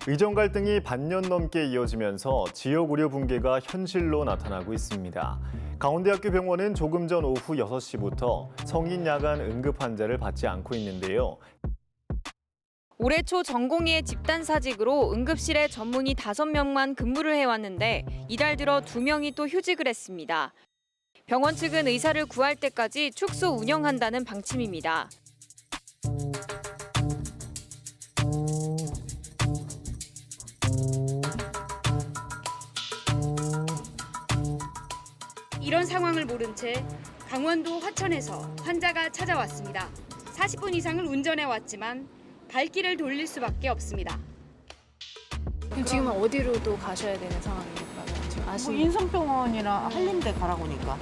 의정 갈등이 반년 넘게 이어지면서 지역 의료 붕괴가 현실로 나타나고 있습니다. 강원대학교 병원은 조금 전 오후 6시부터 성인 야간 응급 환자를 받지 않고 있는데요. 올해 초 전공의의 집단사직으로 응급실에 전문의 5명만 근무를 해왔는데 이달 들어 2명이 또 휴직을 했습니다. 병원 측은 의사를 구할 때까지 축소 운영한다는 방침입니다. 이런 상황을 모른 채 강원도 화천에서 환자가 찾아왔습니다. 40분 이상을 운전해 왔지만 발길을 돌릴 수밖에 없습니다. 지금은 어디로도 가셔야 되는 상황이니까 지금 뭐 아시는 인성병원이나 한림대 가라고 하니까.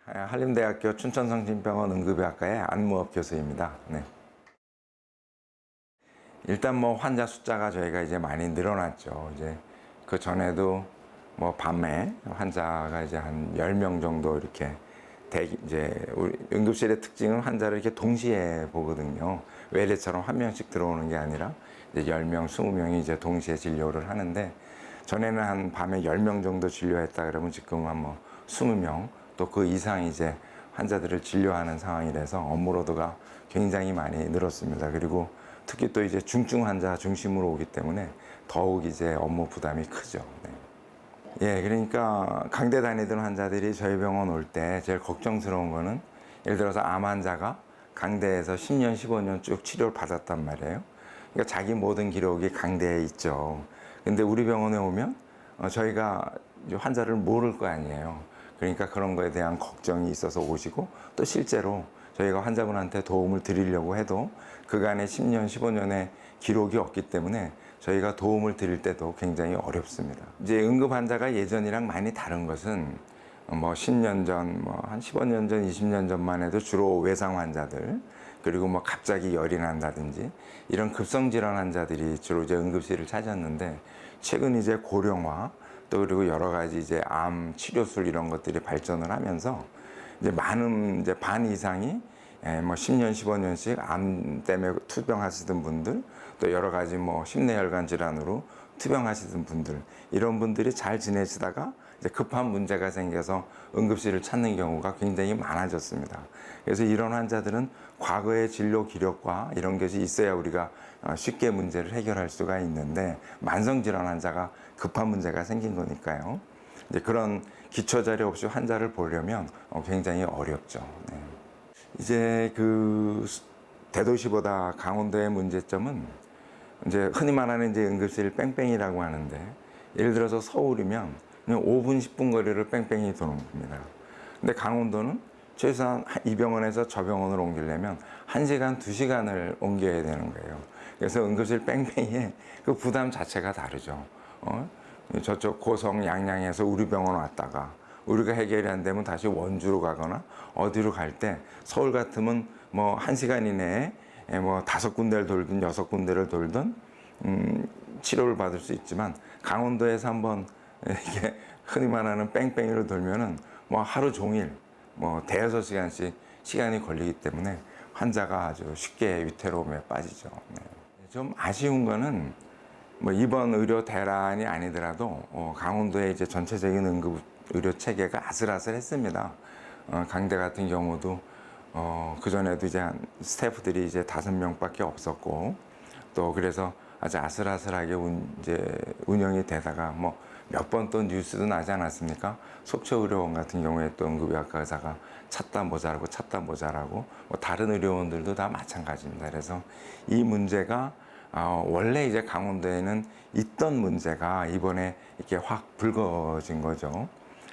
한림대학교 춘천성심병원 응급의학과의 안무업 교수입니다. 네. 일단 뭐 환자 숫자가 저희가 이제 많이 늘어났죠. 이제 그 전에도 뭐 밤에 환자가 이제 한 10명 정도 이렇게 이제 우리 응급실의 특징은 환자를 이렇게 동시에 보거든요. 외래처럼 한 명씩 들어오는 게 아니라 이제 10명, 20명이 이제 동시에 진료를 하는데 전에는 한 밤에 10명 정도 진료했다 그러면 지금은 한 뭐 20명 또 그 이상 이제 환자들을 진료하는 상황이라서 업무로드가 굉장히 많이 늘었습니다. 그리고 특히 또 이제 중증 환자 중심으로 오기 때문에 더욱 이제 업무 부담이 크죠. 네. 예, 그러니까 강대 다니던 환자들이 저희 병원 올 때 제일 걱정스러운 거는 예를 들어서 암 환자가 강대에서 10년, 15년 쭉 치료를 받았단 말이에요. 그러니까 자기 모든 기록이 강대에 있죠. 근데 우리 병원에 오면 저희가 환자를 모를 거 아니에요. 그러니까 그런 거에 대한 걱정이 있어서 오시고 또 실제로 저희가 환자분한테 도움을 드리려고 해도 그간의 10년, 15년의 기록이 없기 때문에 저희가 도움을 드릴 때도 굉장히 어렵습니다. 이제 응급 환자가 예전이랑 많이 다른 것은 뭐 10년 전, 뭐 한 15년 전, 20년 전만 해도 주로 외상 환자들 그리고 뭐 갑자기 열이 난다든지 이런 급성 질환 환자들이 주로 이제 응급실을 찾았는데 최근 이제 고령화 또 그리고 여러 가지 이제 암 치료술 이런 것들이 발전을 하면서 이제 많은 이제 반 이상이 뭐 10년, 15년씩 암 때문에 투병하시던 분들 또 여러 가지 뭐 심내혈관 질환으로 투병하시던 분들 이런 분들이 잘 지내시다가 이제 급한 문제가 생겨서 응급실을 찾는 경우가 굉장히 많아졌습니다. 그래서 이런 환자들은 과거의 진료 기록과 이런 것이 있어야 우리가 쉽게 문제를 해결할 수가 있는데 만성질환 환자가 급한 문제가 생긴 거니까요. 이제 그런 기초 자료 없이 환자를 보려면 굉장히 어렵죠. 네. 이제 그 대도시보다 강원도의 문제점은 이제 흔히 말하는 이제 응급실 뺑뺑이라고 하는데 예를 들어서 서울이면 그냥 5분, 10분 거리를 뺑뺑이 도는 겁니다. 근데 강원도는 최소한 이 병원에서 저 병원으로 옮기려면 1시간, 2시간을 옮겨야 되는 거예요. 그래서 응급실 뺑뺑이의 그 부담 자체가 다르죠. 저쪽 고성, 양양에서 우리 병원 왔다가 우리가 해결이 안 되면 다시 원주로 가거나 어디로 갈 때 서울 같으면 뭐 1시간 이내에 뭐 5군데를 돌든 6군데를 돌든 치료를 받을 수 있지만 강원도에서 한번 이게 흔히 말하는 뺑뺑이를 돌면은 뭐 하루 종일 뭐 대여섯 시간씩 시간이 걸리기 때문에 환자가 아주 쉽게 위태로움에 빠지죠. 네. 좀 아쉬운 거는 뭐 이번 의료 대란이 아니더라도 강원도의 이제 전체적인 응급 의료 체계가 아슬아슬했습니다. 강대 같은 경우도 그 전에도 이제 스태프들이 이제 5명밖에 없었고 또 그래서 아주 아슬아슬하게 이제 운영이 되다가 뭐 몇 번 또 뉴스도 나지 않았습니까? 속초의료원 같은 경우에 또 응급의학과 의사가 찾다 모자라고 뭐 다른 의료원들도 다 마찬가지입니다. 그래서 이 문제가 원래 이제 강원도에는 있던 문제가 이번에 이렇게 확 불거진 거죠.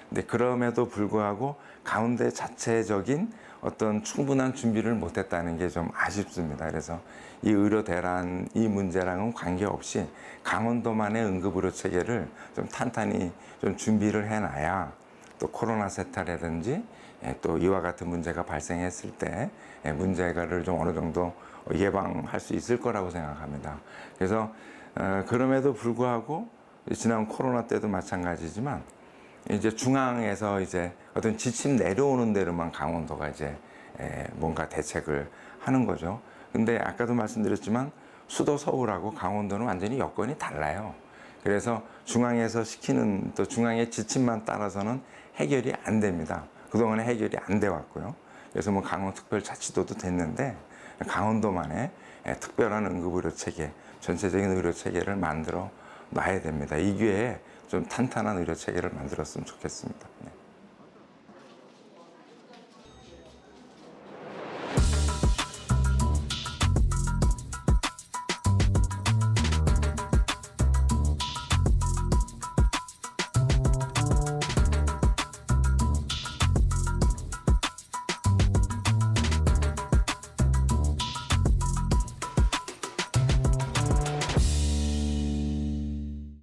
근데 그럼에도 불구하고 가운데 자체적인 어떤 충분한 준비를 못했다는 게 좀 아쉽습니다. 그래서 이 의료 대란 이 문제랑은 관계없이 강원도만의 응급의료 체계를 좀 탄탄히 좀 준비를 해놔야 또 코로나 세타라든지 또 이와 같은 문제가 발생했을 때 문제를 좀 어느 정도 예방할 수 있을 거라고 생각합니다. 그래서 그럼에도 불구하고 지난 코로나 때도 마찬가지지만 이제 중앙에서 이제 어떤 지침 내려오는 대로만 강원도가 이제 뭔가 대책을 하는 거죠. 근데 아까도 말씀드렸지만 수도 서울하고 강원도는 완전히 여건이 달라요. 그래서 중앙에서 시키는 또 중앙의 지침만 따라서는 해결이 안 됩니다. 그동안에 해결이 안 돼 왔고요. 그래서 뭐 강원특별자치도도 됐는데 강원도만의 특별한 응급의료체계, 전체적인 의료체계를 만들어 놔야 됩니다. 이 기회에 좀 탄탄한 의료체계를 만들었으면 좋겠습니다. 네.